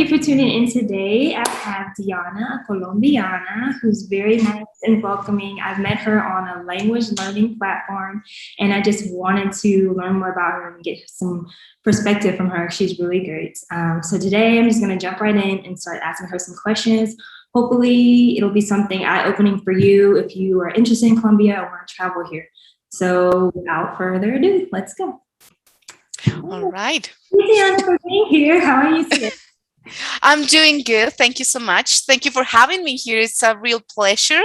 Thank you for tuning in today. I have Diana, a Colombiana, who's very nice and welcoming. I've met her on a language learning platform, and I just wanted to learn more about her and get some perspective from her. She's really great. So today I'm just going to jump right in and start asking her some questions. Hopefully, it'll be something eye-opening for you if you are interested in Colombia or want to travel here. So without further ado, let's go. All right. Hey, Diana, for being here. How are you today? I'm doing good. Thank you so much. Thank you for having me here. It's a real pleasure.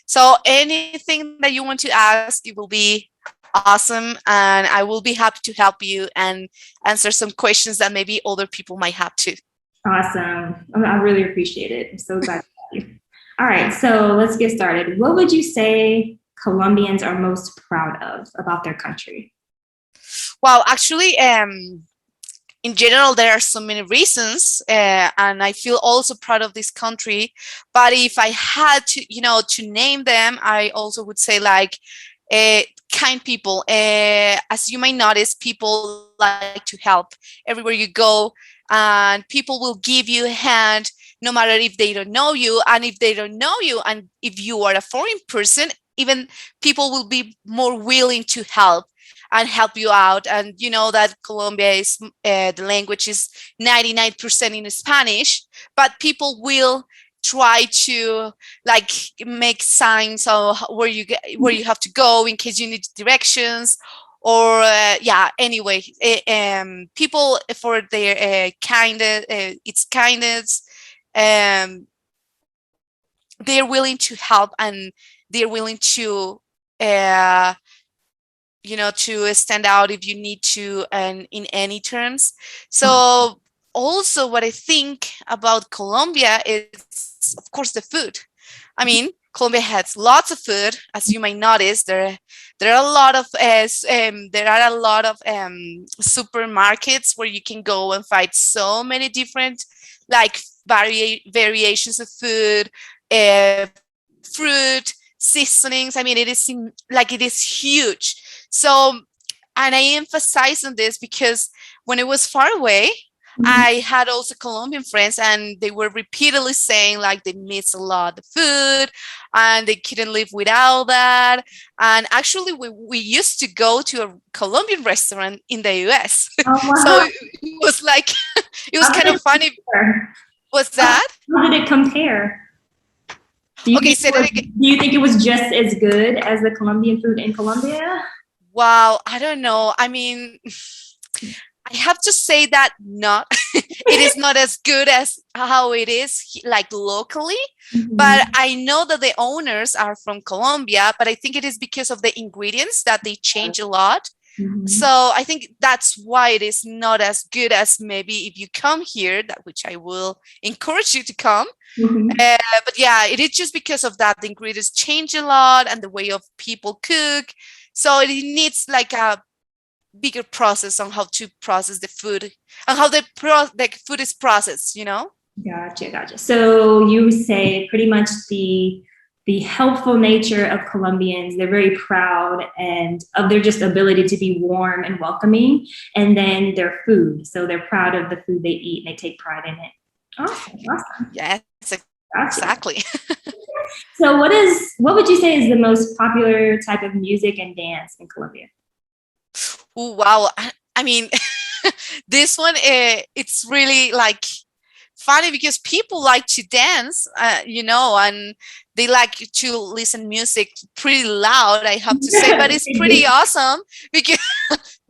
So anything that you want to ask, it will be awesome. And I will be happy to help you and answer some questions that maybe other people might have too. Awesome. I really appreciate it. I'm so glad to have you. All right, so let's get started. What would you say Colombians are most proud of about their country? Well, actually, in general, there are so many reasons, and I feel also proud of this country. But if I had to, to name them, I also would say like kind people. As you might notice, people like to help everywhere you go, and people will give you a hand no matter if they don't know you. And if they don't know you, and if you are a foreign person, even people will be more willing to help and help you out. And you know that Colombia is the language is 99% in Spanish, but people will try to like make signs of where you have to go in case you need directions, or anyway, people for their it's kindness, um, they're willing to help, and they're willing to uh, to stand out if you need to, and in any terms. So also what I think about Colombia is, of course, the food. I mean, Colombia has lots of food, as you might notice. There are a lot of supermarkets where you can go and find so many different like variations of food, fruit, seasonings. I mean, it is huge. So, and I emphasize on this because when I was far away, I had also Colombian friends, and they were repeatedly saying like they miss a lot of food and they couldn't live without that. And actually, we used to go to a Colombian restaurant in the US. Oh, So wow. it was like, it was How kind did of it funny. compare? Was that? How did it compare? Okay, say that again. Do you think it was just as good as the Colombian food in Colombia? Wow, I don't know. I mean, I have to say that not it is not as good as how it is like locally, but I know that the owners are from Colombia, but I think it is because of the ingredients that they change a lot. So I think that's why it is not as good as maybe if you come here, that which I will encourage you to come. But yeah, it is just because of that. The ingredients change a lot and the way of people cook. So it needs like a bigger process on how to process the food and how the food is processed. Gotcha. So you say pretty much the helpful nature of Colombians. They're very proud and of their just ability to be warm and welcoming, and then their food. So they're proud of the food they eat and they take pride in it. Awesome. Yes, Gotcha. exactly. So what would you say is the most popular type of music and dance in Colombia? Ooh, wow. I mean, this one, it's really like funny because people like to dance, and they like to listen music pretty loud, I have to say, but it's pretty awesome because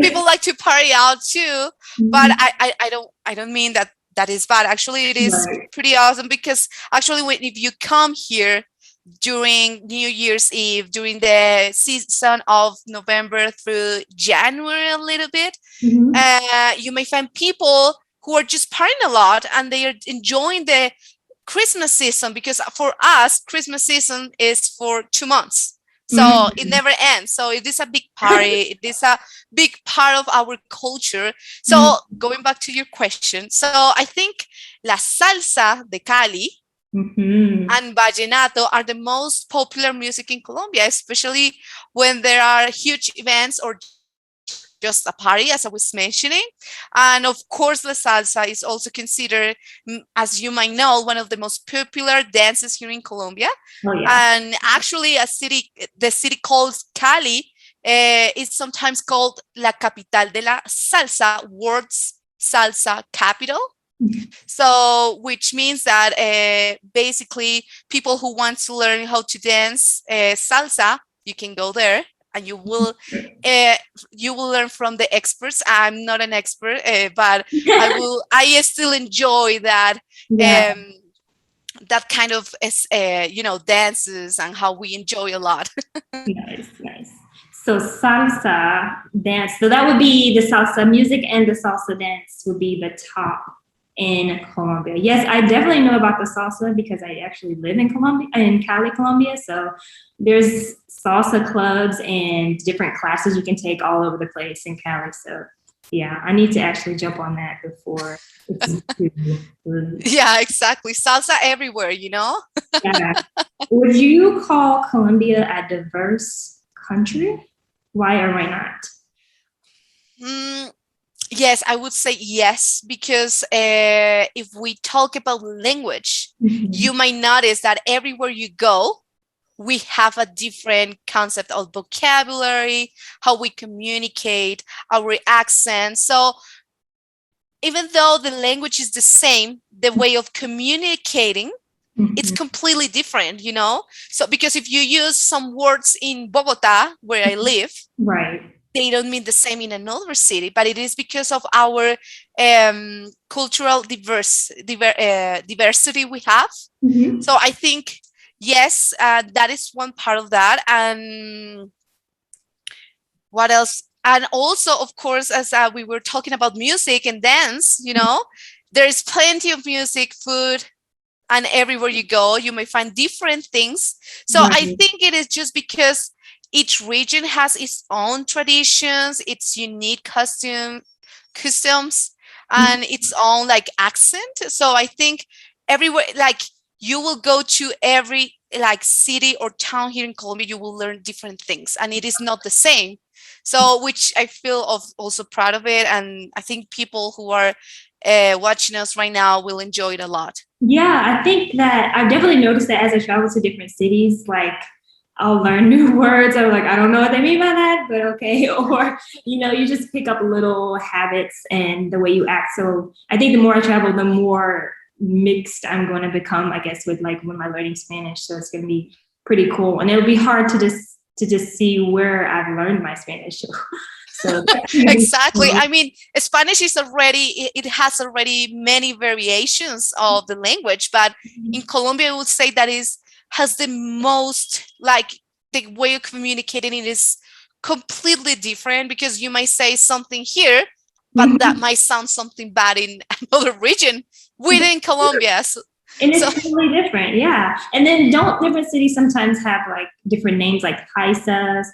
people like to party out too. But I don't mean that is bad. Actually, it is pretty awesome because actually if you come here during New Year's Eve, during the season of November through January a little bit, you may find people who are just partying a lot and they are enjoying the Christmas season, because for us, Christmas season is for 2 months. So it never ends. So it is a big party. It is a big part of our culture. So going back to your question, so I think la salsa de Cali and vallenato are the most popular music in Colombia, especially when there are huge events or just a party, as I was mentioning. And of course, the salsa is also considered, as you might know, one of the most popular dances here in Colombia. Oh yeah. And actually, the city called Cali is sometimes called La Capital de la Salsa, world's salsa capital. So, which means that basically people who want to learn how to dance salsa, you can go there and you will learn from the experts. I'm not an expert, but I still enjoy that. Yeah. That kind of dances, and how we enjoy a lot. Nice, nice. So salsa dance. So that would be the salsa music and the salsa dance would be the top in Colombia. Yes, I definitely know about the salsa because I actually live in Colombia, in Cali, Colombia. So there's salsa clubs and different classes you can take all over the place in Cali. So yeah, I need to actually jump on that before it's too late. Yeah, exactly. Salsa everywhere, Yeah. Would you call Colombia a diverse country? Why or why not? Yes, I would say yes, because if we talk about language, you might notice that everywhere you go, we have a different concept of vocabulary, how we communicate, our accent. So even though the language is the same, the way of communicating, it's completely different, So because if you use some words in Bogota, where I live, Right. they don't mean the same in another city, but it is because of our cultural diversity we have. So I think, yes, that is one part of that. And what else? And also, of course, as we were talking about music and dance, there is plenty of music, food, and everywhere you go, you may find different things. So Right. I think it is just because each region has its own traditions, its unique customs, and its own accent. So I think everywhere, you will go to every city or town here in Colombia, you will learn different things, and it is not the same. So, which I feel also proud of it, and I think people who are watching us right now will enjoy it a lot. Yeah, I think that I've definitely noticed that as I travel to different cities, I'll learn new words. I'm I don't know what they mean by that, but okay. Or, you just pick up little habits and the way you act. So I think the more I travel, the more mixed I'm going to become, I guess, with when I'm learning Spanish. So it's going to be pretty cool. And it'll be hard to just see where I've learned my Spanish. So exactly. I mean, Spanish is it has already many variations of the language, but in Colombia, I would say that has the most, the way of communicating it is completely different, because you might say something here, but that might sound something bad in another region within Colombia. And it's totally different, yeah. And then don't different cities sometimes have different names, like paisas?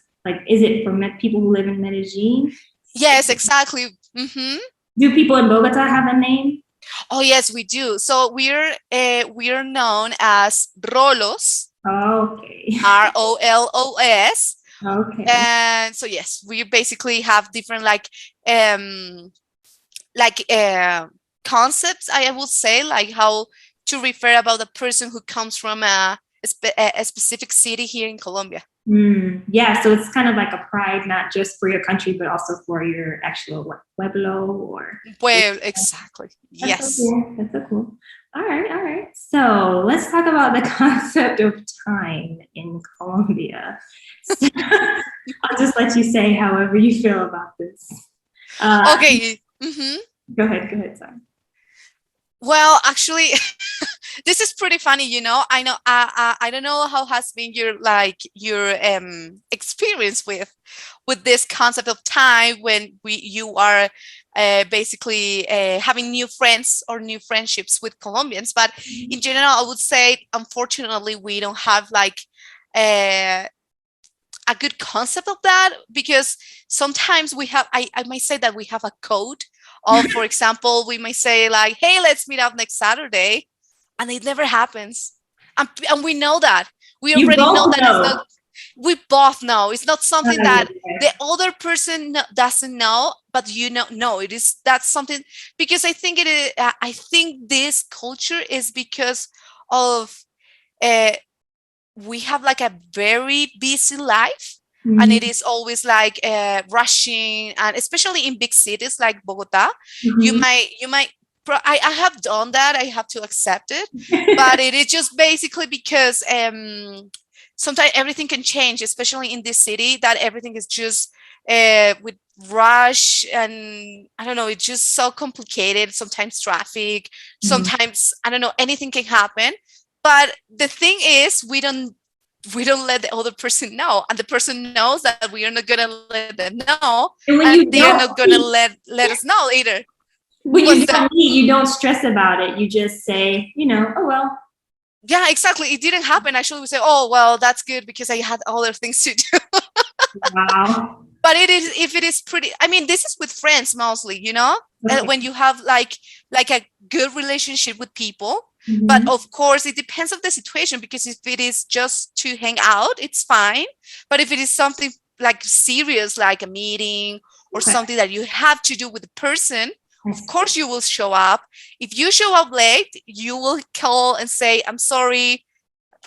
Is it for people who live in Medellin? Yes, exactly. Mm-hmm. Do people in Bogota have a name? Oh yes, we do. So we're known as Rolos. Okay. ROLOS. Okay. And so yes, we basically have different concepts, I would say, how to refer about a person who comes from a specific city here in Colombia. Yeah, so it's kind of like a pride, not just for your country, but also for your actual pueblo or. Well, exactly. That's yes. So cool. That's so cool. All right. So let's talk about the concept of time in Colombia. I'll just let you say however you feel about this. Okay. Mm-hmm. Go ahead. Sorry. Well, actually, this is pretty funny, I know I don't know how has been your experience with this concept of time when you are basically having new friends or new friendships with Colombians. But in general, I would say, unfortunately, we don't have a good concept of that, because sometimes we have, I might say that we have a code of, for example, we might say hey, let's meet up next Saturday, and it never happens. And we know that. We already know that it's not. We both know. It's not something that Okay. the other person doesn't know, but you know, no, it is, that's something, because I think it is, I think this culture is because of, uh, we have like a very busy life, and Mhm. it is always like rushing, and especially in big cities like Bogota, Mhm. you might I have done that, I have to accept it, but it is just basically because sometimes everything can change, especially in this city, that everything is just with rush, and I don't know, it's just so complicated. Sometimes traffic, Mhm. sometimes I don't know, anything can happen. But the thing is, we don't let the other person know, and the person knows that we are not gonna let them know, And when and you they are don't not gonna meet, let us know either. when you What's that? don't meet, you don't stress about it. You just say, oh well. Yeah, exactly. It didn't happen. Actually, we say, "Oh, well, that's good because I had other things to do." Wow. But it is, if it is pretty, I mean, this is with friends mostly, you know, Okay. when you have like a good relationship with people. But Mhm. of course it depends on the situation, because if it is just to hang out, it's fine. But if it is something like serious, like a meeting or Okay. something that you have to do with the person, I of see. course you will show up. If you show up late, you will call and say, I'm sorry,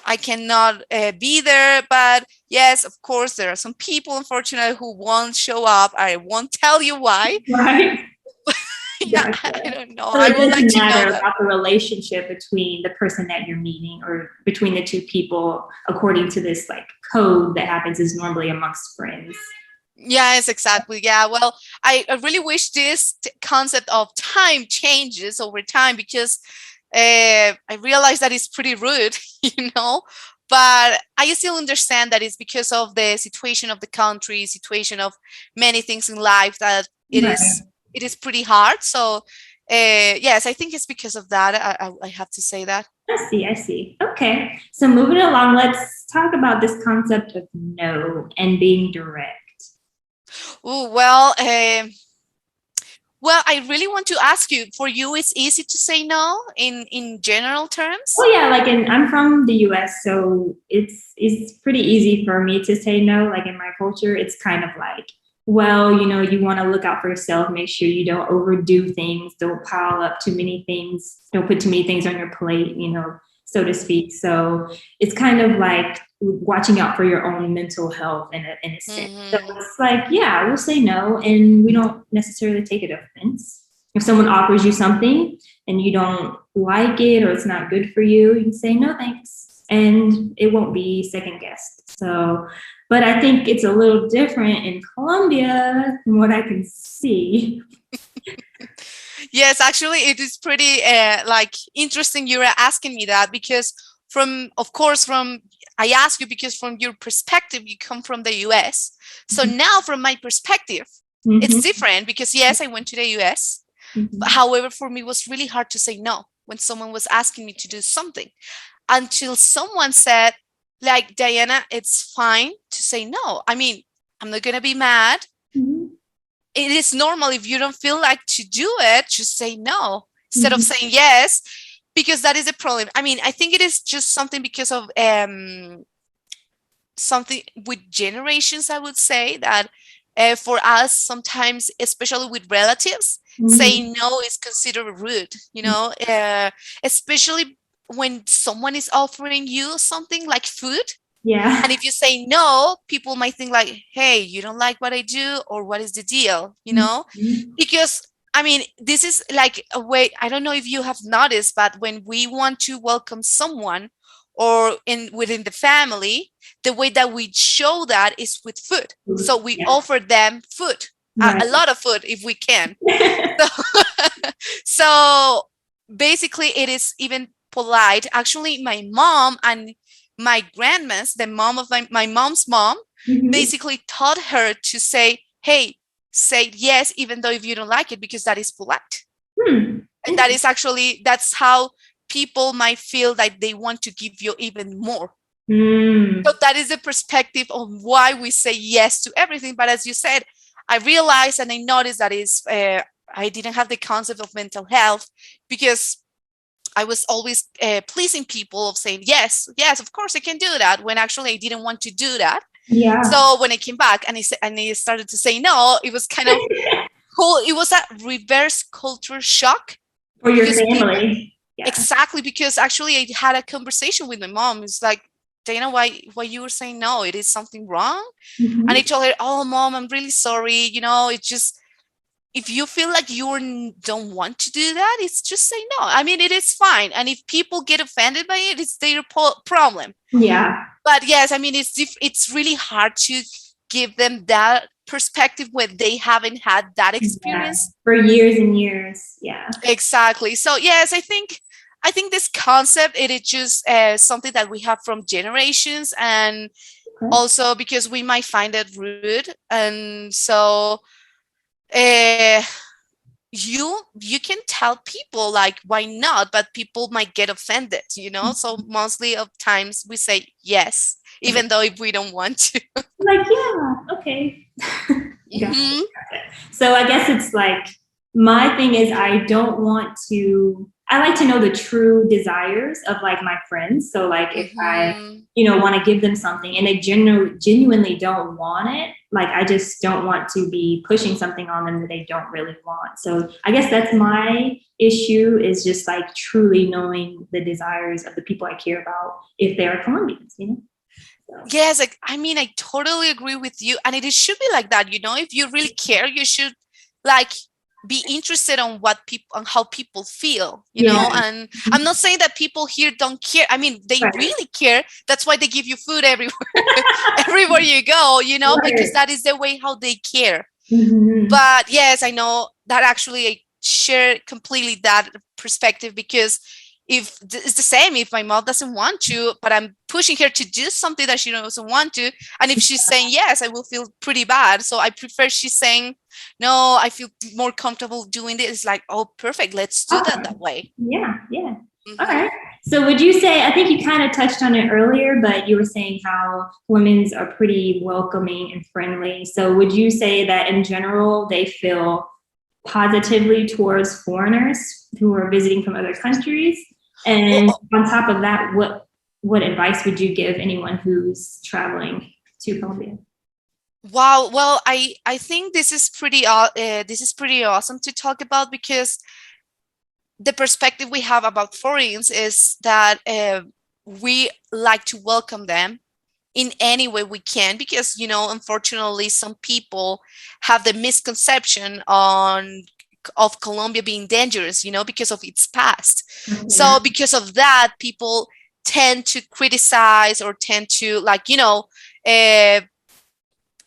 I cannot be there. But yes, of course, there are some people, unfortunately, who won't show up. I won't tell you why. Right. Yeah, Gotcha. I don't know. So I it would like doesn't to know matter that. about the relationship between the person that you're meeting or between the two people, according to this like code that happens is normally amongst friends. Yes, exactly. Yeah. Well, I really wish this concept of time changes over time, because I realize that it's pretty rude, you know, but I still understand that it's because of the situation of the country, situation of many things in life, that Right. it is pretty hard. So, yes, I think it's because of that. I have to say that. I see. I see. Okay. So moving along, let's talk about this concept of no and being direct. Oh, well, I really want to ask you, for you, it's easy to say no in general Oh terms? yeah, I'm from the US, so it's pretty easy for me to say no. Like in my culture, it's kind of like, well, you want to look out for yourself, make sure you don't overdo things, don't pile up too many things, don't put too many things on your plate, so to speak. So it's kind of like watching out for your own mental health in a sense. So Hmm. it's like, yeah, we'll say no, and we don't necessarily take it offense. If someone offers you something and you don't like it or it's not good for you, you can say no thanks and it won't be second guessed. So, but I think it's a little different in Colombia from what I can see. Yes, actually, it is pretty like interesting you're asking me that, because of course, I ask you because from your perspective, you come from the US. So now from my perspective, it's Mm-hmm. different, because yes, I went to the US. But Mm-hmm. however, for me, it was really hard to say no when someone was asking me to do something, until someone said, like, Diana, it's fine to say no. I mean, I'm not going to be mad. Mm-hmm. It is normal. If you don't feel like to do it, just say no instead of Mm-hmm. saying yes, because that is a problem. I mean, I think it is just something because of something with generations, I would say, that for us, sometimes, especially with relatives, Mm-hmm. saying no is considered rude, especially when someone is offering you something like food. And Yeah. if you say no, people might think like, hey, you don't like what I do, or what is the deal, Mm-hmm. Because I mean, this is like a way, I don't know if you have noticed, but when we want to welcome someone, or within the family, the way that we show that is with food. So we Yeah. offer them food, a Right. lot of food if we can. So, so basically, it is even polite. Actually, my mom and my grandma's, the mom of my mom's mom, Mm-hmm. basically taught her to say, hey, say yes, even though if you don't like it, because that is polite. Hmm. And that is actually, that's how people might feel like they want to give you even more. Mm. So that is the perspective of why we say yes to everything. But as you said, I realized and I noticed that I didn't have the concept of mental health, because I was always pleasing people of saying, yes, yes, of course I can do that, when actually I didn't want to do that. Yeah. So when I came back and I started to say no, it was kind of cool. It was a reverse culture shock. For your Because family. Yeah. exactly, because actually I had a conversation with my mom. It's like, Dana, why you were saying no? It is something wrong? And I told her, oh, Mom, I'm really sorry. It's just, if you feel like you don't want to do that, it's just say no. I mean, it is fine. And if people get offended by it, it's their problem. Yeah. But yes, I mean, it's really hard to give them that perspective when they haven't had that experience for years and years. Yeah. Exactly. So yes, I think this concept, it is just something that we have from generations, and also because we might find it rude, and so uh, you can tell people like, why not, but people might get offended. So mostly of times we say yes, even though if we don't want to. Like, yeah, okay. Mhm. So I guess it's like, my thing is, I like to know the true desires of like my friends. So like if I, want to give them something and they genuinely don't want it, like I just don't want to be pushing something on them that they don't really want. So I guess that's my issue, is just like truly knowing the desires of the people I care about if they are Colombians, So. Yes, like, I mean, I totally agree with you. And it should be like that, if you really care, you should like be interested on on how people feel, and I'm not saying that people here don't care. I mean, they really care. That's why they give you food everywhere, everywhere you go, because that is the way how they care. But yes, I know that actually I share completely that perspective, because if it's the same, if my mom doesn't want to, but I'm pushing her to do something that she doesn't want to, and if she's saying yes, I will feel pretty bad. So I prefer she's saying no, I feel more comfortable doing this. It's like, oh, perfect, let's do that way. Yeah. All right. So would you say, I think you kind of touched on it earlier, but you were saying how Colombians are pretty welcoming and friendly. So would you say that in general they feel positively towards foreigners who are visiting from other countries? And on top of that, what advice would you give anyone who's traveling to Colombia? Wow. Well, I think this is pretty awesome to talk about, because the perspective we have about foreigners is that we like to welcome them in any way we can, because unfortunately some people have the misconception of Colombia being dangerous, because of its past. So because of that, people tend to criticize or tend to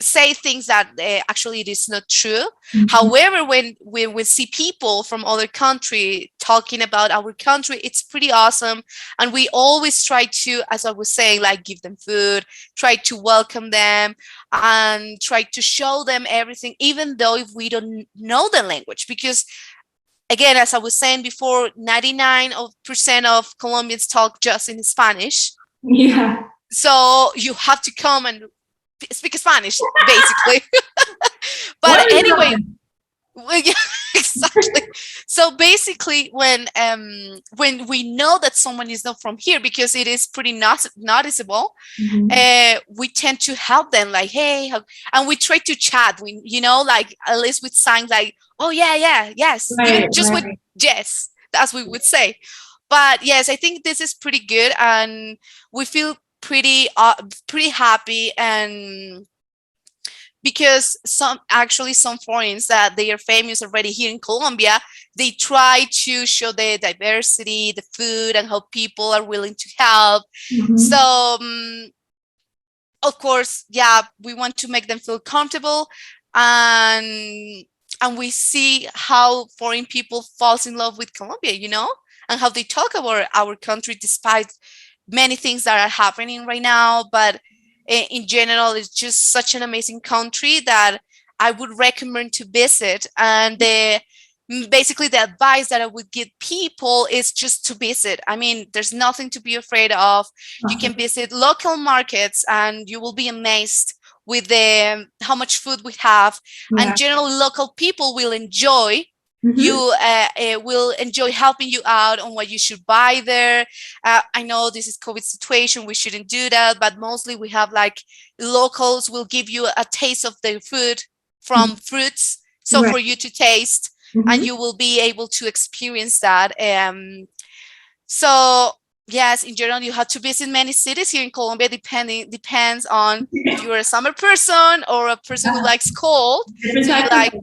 say things that actually it is not true. However, when we see people from other country talking about our country, it's pretty awesome. And we always try to, as I was saying, like give them food, try to welcome them, and try to show them everything, even though if we don't know the language. Because again, as I was saying before, 99% of Colombians talk just in Spanish. Yeah. So you have to come and speak Spanish, basically. But anyway, yeah, exactly. So basically, when we know that someone is not from here, because it is pretty noticeable, we tend to help them, like, hey, and we try to chat. We, like at least with signs, like, oh yeah, yes, even just with yes, as we would say. But yes, I think this is pretty good, and we feel pretty happy, and because some foreigners that they are famous already here in Colombia, they try to show the diversity, the food, and how people are willing to help. So of course, yeah, we want to make them feel comfortable, and we see how foreign people falls in love with Colombia, and how they talk about our country despite many things that are happening right now. But in general, it's just such an amazing country that I would recommend to visit. And basically the advice that I would give people is just to visit. I mean, there's nothing to be afraid of. You can visit local markets and you will be amazed with how much food we have. And generally local people will enjoy you will enjoy helping you out on what you should buy there. I know this is COVID situation, we shouldn't do that, but mostly we have like locals will give you a taste of their food from fruits, so Right. for you to taste, and you will be able to experience that. So yes, in general, you have to visit many cities here in Colombia. Depends on if you're a summer person or a person who likes cold. Do you like?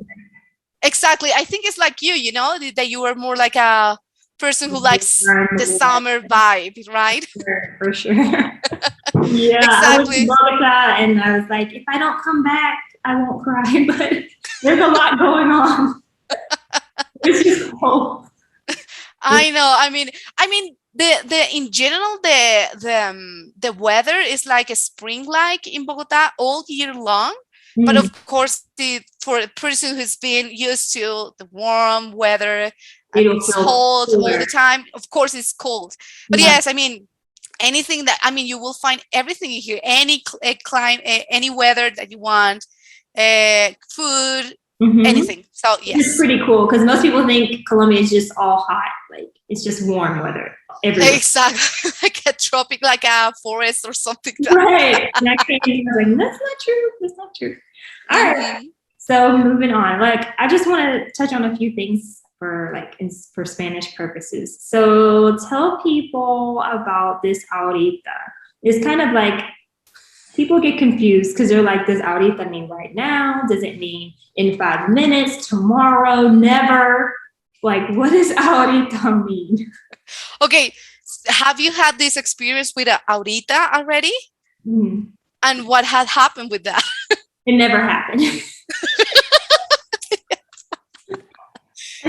Exactly. I think it's like you know, that you are more like a person who likes the summer vibe, right? For sure. Yeah, I went to Exactly. Bogota and I was like, if I don't come back, I won't cry, but there's a lot going on. It's just cold. I know. I mean, the in general the weather is like a spring like in Bogota all year long. But of course, for a person who's been used to the warm weather and it's cold all the time, of course it's cold. But yes, I mean, anything that you will find everything in here, any climate, any weather that you want, food, anything. So yes, it's pretty cool because most people think Colombia is just all hot, like it's just warm weather everywhere. Exactly, like a tropic, like a forest or something. Right. And I was like, that's not true. That's not true. All right. So moving on, like I just want to touch on a few things for for Spanish purposes. So tell people about this Aurita. It's kind of like people get confused because they're like, does Aurita mean right now? Does it mean in 5 minutes, tomorrow, never? Like, what does Aurita mean? Okay, have you had this experience with Aurita already? And what had happened with that? It never happened.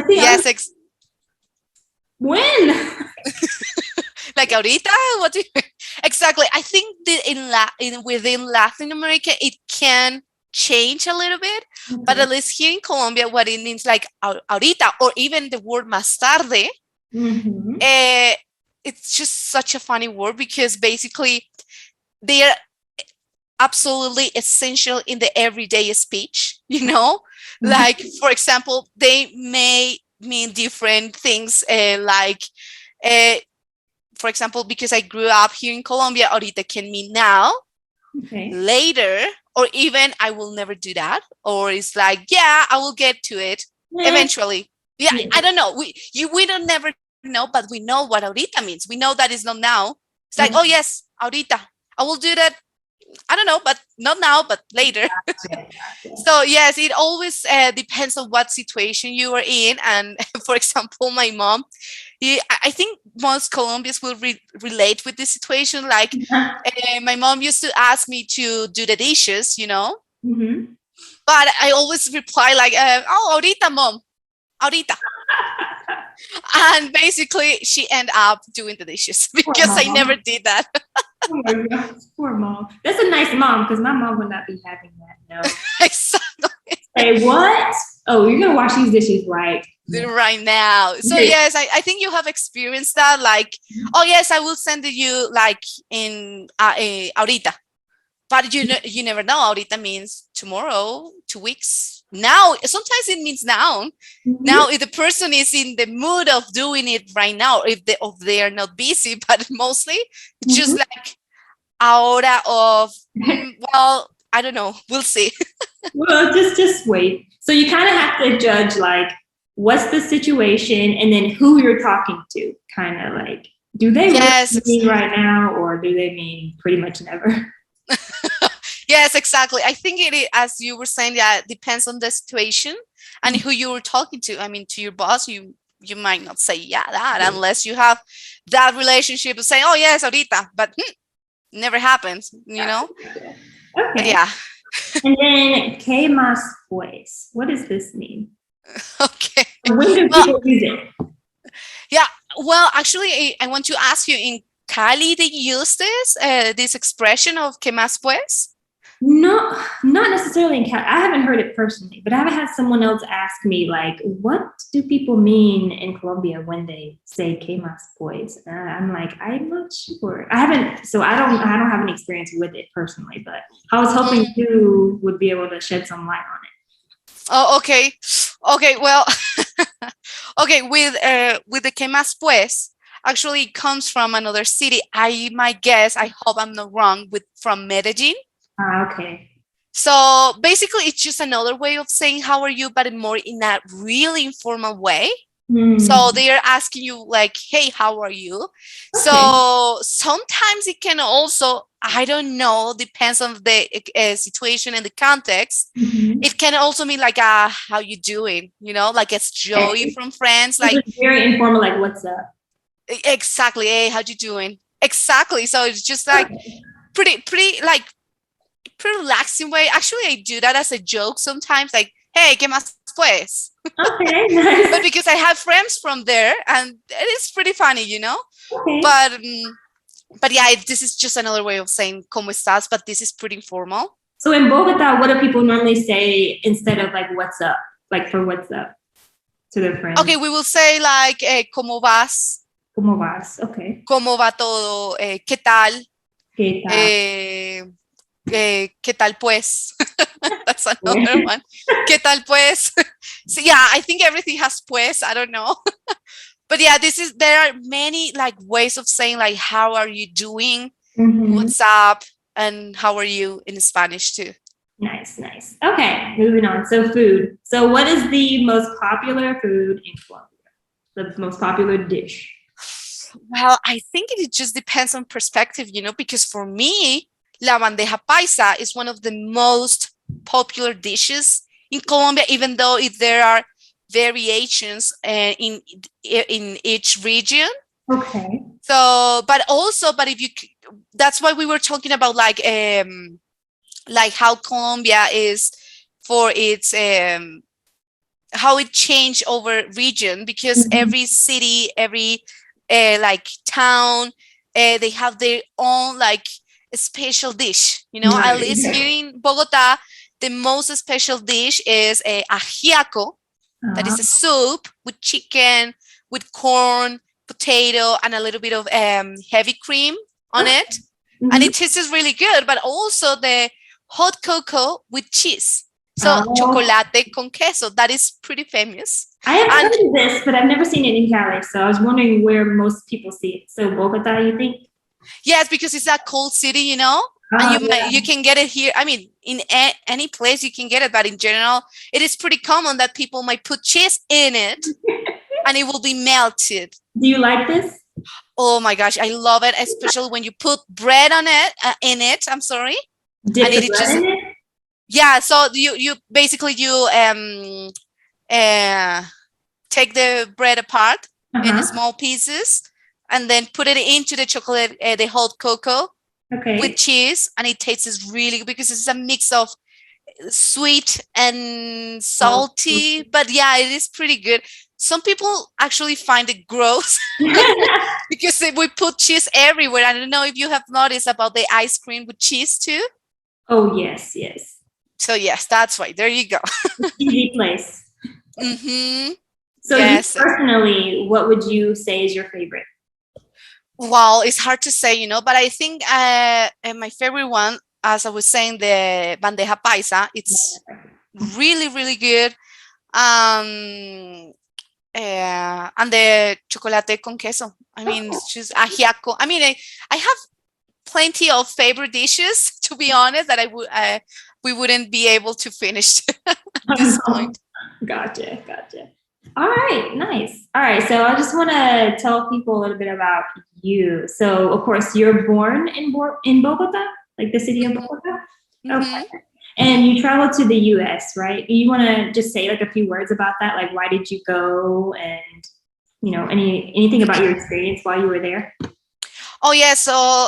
Yes. When? Like Aurita? What do you... Exactly. I think that within Latin America, it can change a little bit, but at least here in Colombia, what it means, like Aurita, or even the word más tarde, it's just such a funny word because basically they are absolutely essential in the everyday speech, you know? Like, for example, they may mean different things, for example, because I grew up here in Colombia, ahorita can mean now, later, or even I will never do that, or it's like, yeah, I will get to it eventually. Yeah, I don't know. We don't never know, but we know what ahorita means. We know that it's not now. It's like, oh yes, ahorita, I will do that. I don't know, but not now, but later. So yes, it always depends on what situation you are in. And for example, my mom, I think most Colombians will relate with this situation. Like my mom used to ask me to do the dishes, you know, but I always reply like, oh, ahorita, mom, ahorita. And basically she ended up doing the dishes because I never did that. Oh my God, poor mom. That's a nice mom because my mom would not be having that. No. Exactly. Hey, what? Oh, you're gonna wash these dishes right now. So yes, I think you have experienced that. Like, oh yes, I will send it you like in ahorita, but you never know. Ahorita means tomorrow, 2 weeks. Now, sometimes it means now. Now, if the person is in the mood of doing it right now, if they are not busy, but mostly it's just like ahora of well, I don't know. We'll see. Well, just wait. So you kind of have to judge like what's the situation and then who you're talking to. Kind of like, do they really mean right now or do they mean pretty much never? Yes, exactly. I think as you were saying, yeah, it depends on the situation and who you were talking to. I mean, to your boss, you might not say that unless you have that relationship of saying, oh yes, ahorita, but never happens, you know? Okay. But yeah. And then Kmax pues. What does this mean? Okay. When do people use it? Yeah. Well, actually, I want to ask you, in Cali, they use this expression of Kmax pues? No, not necessarily in Cali. I haven't heard it personally, but I've had someone else ask me, like, what do people mean in Colombia when they say Kmax pues? I'm like, I'm not sure. I haven't, so I don't have any experience with it personally, but I was hoping you would be able to shed some light on it. Oh, okay. Okay, well, Okay, with the que más pues, actually it comes from another city. I might guess, I hope I'm not wrong, with from Medellin. Okay. So basically it's just another way of saying how are you, but more in a really informal way. So Hmm. they are asking you like, hey, how are you? Okay. So sometimes it can also, I don't know, depends on the situation and the context. Hmm. It can also mean like, how you doing? You know, like it's Joey Okay. from Friends, It like was very informal, like, what's up? exactly, hey, how you doing? Exactly. So it's just like Okay. pretty like pretty relaxing way. Actually, I do that as a joke sometimes, like, hey, ¿qué más pues? Okay, But nice. because I have friends from there, and it is pretty funny, you know. Okay. But but yeah, this is just another way of saying "cómo estás," but this is pretty informal. So in Bogota, what do people normally say instead of like what's up? Like for what's up to their Okay, friends? we will say like "cómo vas," ¿Cómo vas? Okay. "cómo va todo," "qué tal," ¿Qué tal? eh, "qué tal pues." That's another one. ¿Qué tal pues? So yeah, I think everything has pues. I don't know. But yeah, there are many like ways of saying like how are you doing, Mm-hmm. what's up, and how are you in Spanish too. Nice, nice. Okay, moving on. So food. So what is the most popular food in Colombia? The most popular dish? Well, I think it just depends on perspective, you know, because for me, la bandeja paisa is one of the most popular dishes in Colombia, even though there are variations in each region. Okay. So, but also, but if you, that's why we were talking about like how Colombia is for its how it changed over region, because Mhm. every city, every like town, they have their own like special dish. You know, at least Right. here in Bogota, the most special dish is a ajiaco. That Uh, is a soup with chicken, with corn, potato, and a little bit of heavy cream on it, and mhm. it tastes really good. But also the hot cocoa with cheese. So Oh, chocolate con queso, that is pretty famous. I have And heard of this, but I've never seen it in Cali. So I was wondering where most people see it. So Bogota, you think? yes, because it's a cold city, you know, and Oh, you can get it here. I mean, in any place you can get it, but in general, it is pretty common that people might put cheese in it yeah. and it will be melted. Do you like this? Oh my gosh, I love it, especially when you put bread on it, in it. I'm sorry, and Dip the it bread just in it? yeah. So you basically you uh take the bread apart in Uh-huh. small pieces and then put it into the chocolate, the hot cocoa with Okay. cheese, and it tastes really good because it's a mix of sweet and Oh. salty. But yeah, it is pretty good. Some people actually find it gross because we put cheese everywhere. I don't know if you have noticed about the ice cream with cheese too. Oh, yes, yes. So yes, that's right. There you go. Easy place. Mm-hmm. So you Yes. personally, what would you say is your favorite? Well, it's hard to say, you know, but I think my favorite one, as I was saying, the bandeja paisa, it's really, really good. Um, and the chocolate con queso. I mean, it's just ajiaco. I mean, I have plenty of favorite dishes, to be honest, that we wouldn't be able to finish at this point. Gotcha, gotcha. All right, nice. All right, so I just want to tell people a little bit about you. So, of course, you're born in Bogota, like the city of Hmm. Bogota. Okay. Hmm. And you traveled to the US, right? You want to just say like a few words about that? Like, why did you go? And, anything about your experience while you were there? Oh yeah, so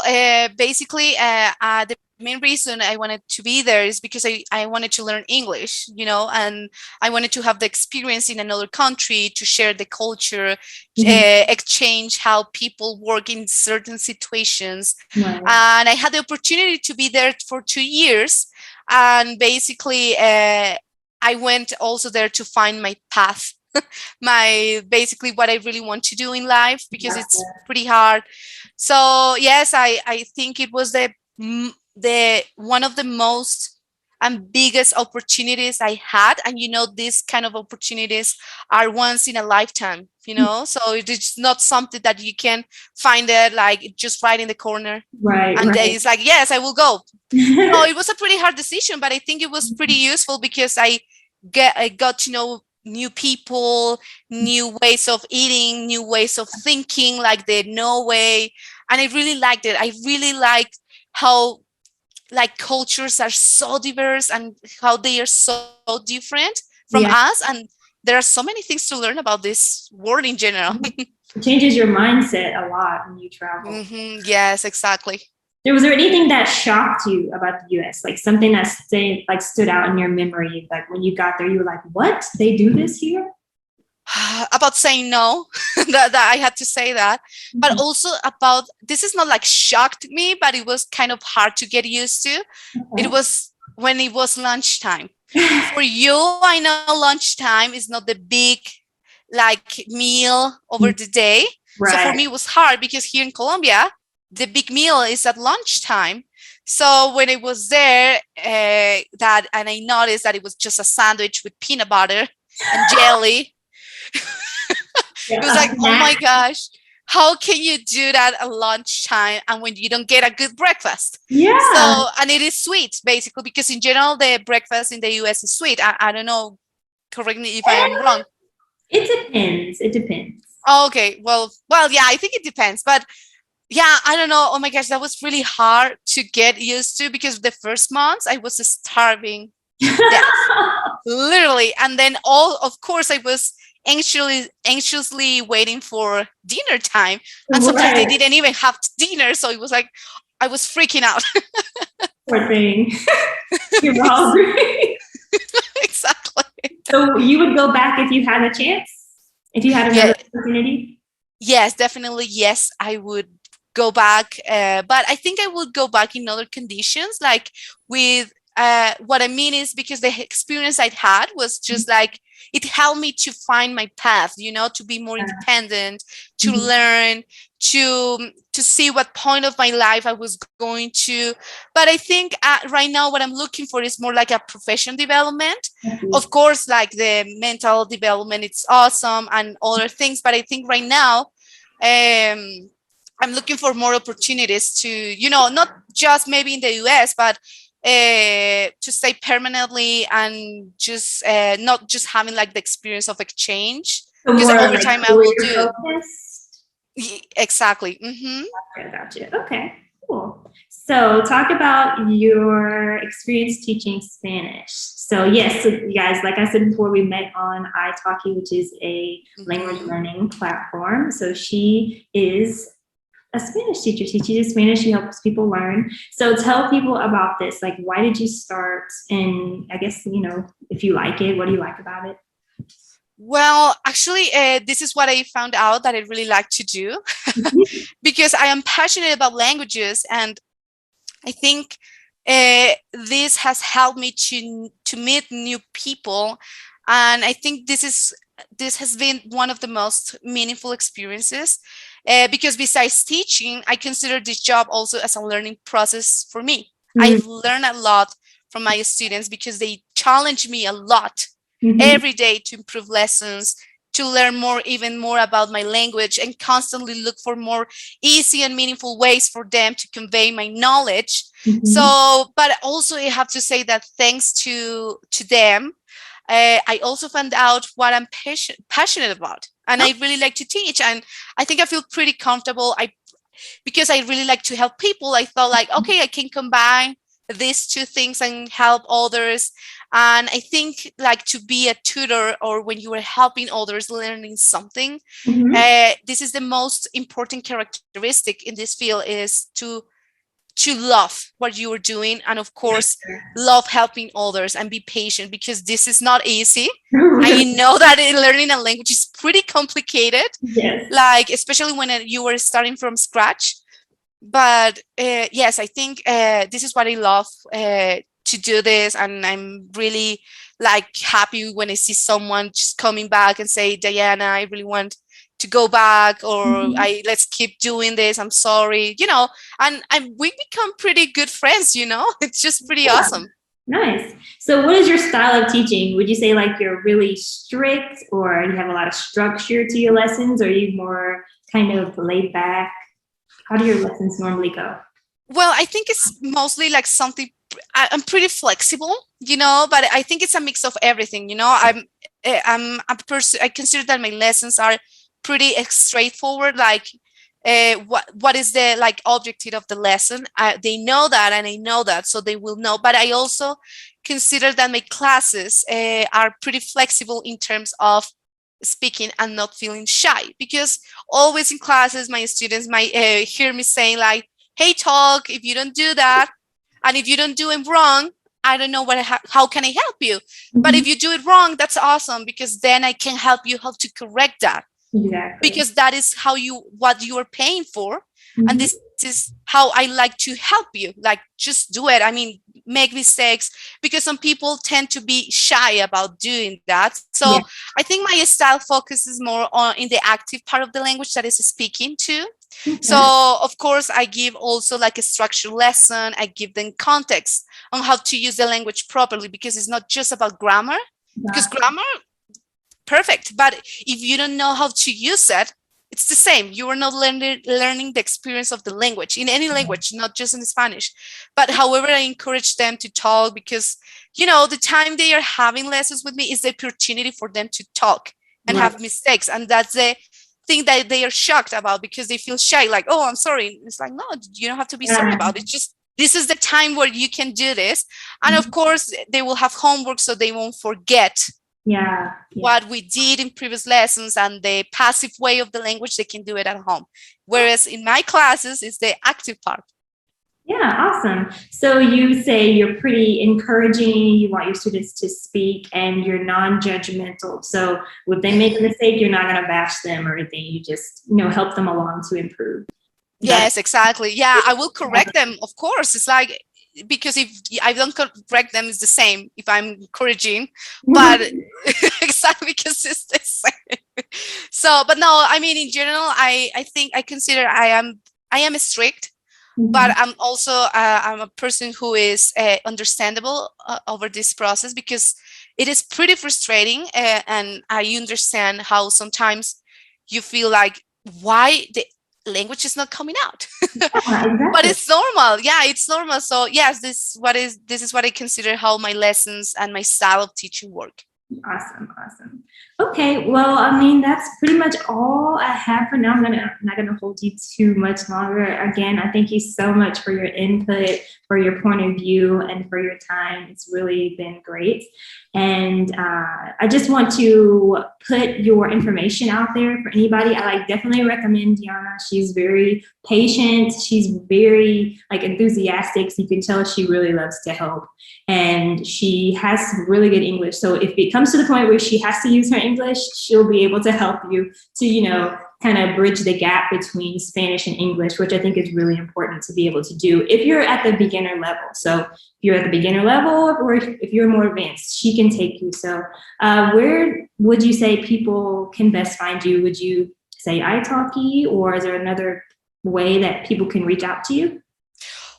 basically, the main reason I wanted to be there is because I wanted to learn English, you know, and I wanted to have the experience in another country to share the culture, Mhm. exchange how people work in certain situations. Right. And I had the opportunity to be there for 2 years, and basically, I went also there to find my path, my basically what I really want to do in life, because it's Gotcha. pretty hard. So yes, I think it was the one of the most and biggest opportunities I had. And these kind of opportunities are once in a lifetime, so it is not something that you can find it like just right in the corner. Right, And right. it's like, yes, I will go. No, it was a pretty hard decision, but I think it was pretty useful because I got to know new people, new ways of eating, new ways of thinking, like the no way. And I really liked it. I really liked how like cultures are so diverse and how they are so different from Yeah. us. And there are so many things to learn about this world in general. It changes your mindset a lot when you travel. Yes, exactly. Was there anything that shocked you about the US? Like something that stood out in your memory? Like when you got there, you were like, what? They do this here? About saying no, that I had to say that. But also about, this is not like shocked me, but it was kind of hard to get used to. Okay. It was when it was lunchtime. For you, I know lunchtime is not the big like meal over the day. Right. So for me, it was hard because here in Colombia, the big meal is at lunchtime. So when it was there, and I noticed that it was just a sandwich with peanut butter and jelly. It was like, oh my gosh, how can you do that at lunchtime and when you don't get a good breakfast? Yeah. So, and it is sweet basically, because in general, the breakfast in the US is sweet. I don't know, correct me if I am wrong. It depends. It depends. Oh, okay. Well, yeah, I think it depends. But yeah, I don't know. Oh my gosh, that was really hard to get used to because the first months I was starving death, literally. And then of course, I was anxiously waiting for dinner time. And sometimes they didn't even have dinner. So it was like, I was freaking out. Poor thing. You're hungry. Exactly. So you would go back if you had a chance? If you had another opportunity? Yes, definitely. Yes, I would go back. But I think I would go back in other conditions, like with what I mean is because the experience I'd had was just like, it helped me to find my path, to be more independent, to learn, to see what point of my life I was going to. But I think right now what I'm looking for is more like a professional development. Of course, like the mental development, it's awesome and other things. But I think right now, I'm looking for more opportunities to, not just maybe in the US, but to stay permanently and just not just having like the experience of exchange, because over time I will do exactly. Gotcha. Okay, cool. So talk about your experience teaching Spanish. So yes, so you guys, like I said before, we met on italki, which is a language learning platform. So she is a Spanish teacher. She teaches Spanish. She helps people learn. So tell people about this. Like, why did you start? And I guess, if you like it, what do you like about it? Well, actually, this is what I found out that I really like to do because I am passionate about languages. And I think this has helped me to meet new people. And I think this has been one of the most meaningful experiences. Because besides teaching, I consider this job also as a learning process for me. I've learned a lot from my students because they challenge me a lot every day to improve lessons, to learn even more about my language, and constantly look for more easy and meaningful ways for them to convey my knowledge. So, but also I have to say that thanks to them, I also found out what I'm passionate about. And I really like to teach. And I think I feel pretty comfortable. Because I really like to help people, I thought like, okay, I can combine these two things and help others. And I think like to be a tutor, or when you are helping others learning something, this is the most important characteristic in this field, is to love what you are doing, and of course love helping others, and be patient, because this is not easy. I know that learning a language is pretty complicated, like especially when you are starting from scratch. But yes, I think this is what I love to do this, and I'm really like happy when I see someone just coming back and say, Diana, I really want to go back, or let's keep doing this, I'm sorry, and we become pretty good friends. It's just pretty awesome. Nice. So what is your style of teaching? Would you say like you're really strict or you have a lot of structure to your lessons, or are you more kind of laid back? How do your lessons normally go? Well, I think it's mostly like something, I'm pretty flexible, but I think it's a mix of everything. I'm a person, I consider that my lessons are pretty straightforward. Like, what is the like objective of the lesson? They know that, and I know that, so they will know. But I also consider that my classes are pretty flexible in terms of speaking and not feeling shy, because always in classes my students might hear me saying like, hey, talk, if you don't do that, and if you don't do it wrong, I don't know how can I help you. But if you do it wrong, that's awesome, because then I can help you how to correct that. Exactly. Because that is what you are paying for. And this is how I like to help you. Like, just do it. I mean, make mistakes, because some people tend to be shy about doing that. So I think my style focuses more on in the active part of the language, that is speaking too. So of course I give also like a structured lesson. I give them context on how to use the language properly, because it's not just about grammar, because grammar, perfect. But if you don't know how to use it, it's the same. You are not learning the experience of the language in any language, not just in Spanish. But however, I encourage them to talk, because, the time they are having lessons with me is the opportunity for them to talk and have mistakes. And that's the thing that they are shocked about, because they feel shy, like, oh, I'm sorry. It's like, no, you don't have to be sorry about it. Just, this is the time where you can do this. And of course, they will have homework, so they won't forget what we did in previous lessons, and the passive way of the language, they can do it at home. Whereas in my classes, it's the active part. Yeah, awesome. So you say you're pretty encouraging, you want your students to speak, and you're non-judgmental. So if they make a mistake, you're not going to bash them or anything. You just, help them along to improve. Yes, exactly. Yeah, I will correct them, of course. It's like, because if I don't correct them, it's the same if I'm encouraging, but exactly, because it's the same. So, but no, I mean, in general, I think I consider I am strict, but I'm also I'm a person who is understandable over this process, because it is pretty frustrating, and I understand how sometimes you feel like, why the language is not coming out. But it's normal. Yeah, it's normal. So yes, this is what I consider how my lessons and my style of teaching work. Awesome. Okay, well, I mean, that's pretty much all I have for now. I'm not gonna hold you too much longer. Again, I thank you so much for your input, for your point of view, and for your time. It's really been great. And I just want to put your information out there for anybody. I definitely recommend Diana. She's very patient. She's very enthusiastic. So you can tell she really loves to help. And she has really good English. So if it comes to the point where she has to use her English, she'll be able to help you to, kind of bridge the gap between Spanish and English, which I think is really important to be able to do if you're at the beginner level. So if you're at the beginner level, or if you're more advanced, she can take you. So where would you say people can best find you? Would you say italki, or is there another way that people can reach out to you?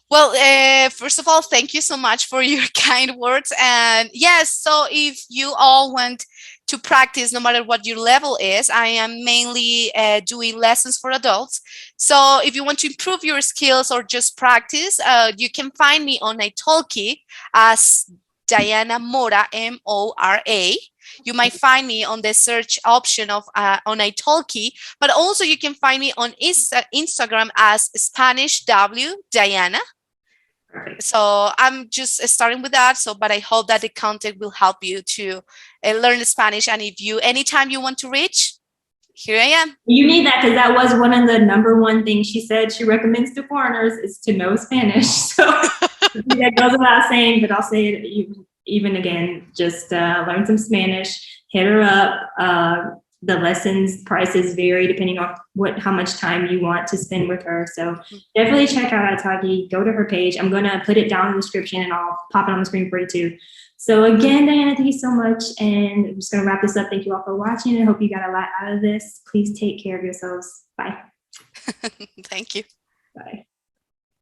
Well, first of all, thank you so much for your kind words. And yes, so if you all want to practice, no matter what your level is, I am mainly doing lessons for adults. So if you want to improve your skills or just practice, you can find me on italki as Diana Mora, Mora. You might find me on the search option of on italki, but also you can find me on Instagram as Spanish W Diana. So I'm just starting with that. So, but I hope that the content will help you to learn Spanish. And if you, anytime you want to reach, here I am. You need that, because that was one of the #1 things she said she recommends to foreigners is to know Spanish. So that goes without saying, but I'll say it even again, just learn some Spanish, hit her up. The lessons prices vary depending on how much time you want to spend with her. So definitely check out italki, go to her page. I'm going to put it down in the description, and I'll pop it on the screen for you too. So again, Diana, thank you so much. And I'm just going to wrap this up. Thank you all for watching. I hope you got a lot out of this. Please take care of yourselves. Bye. Thank you. Bye.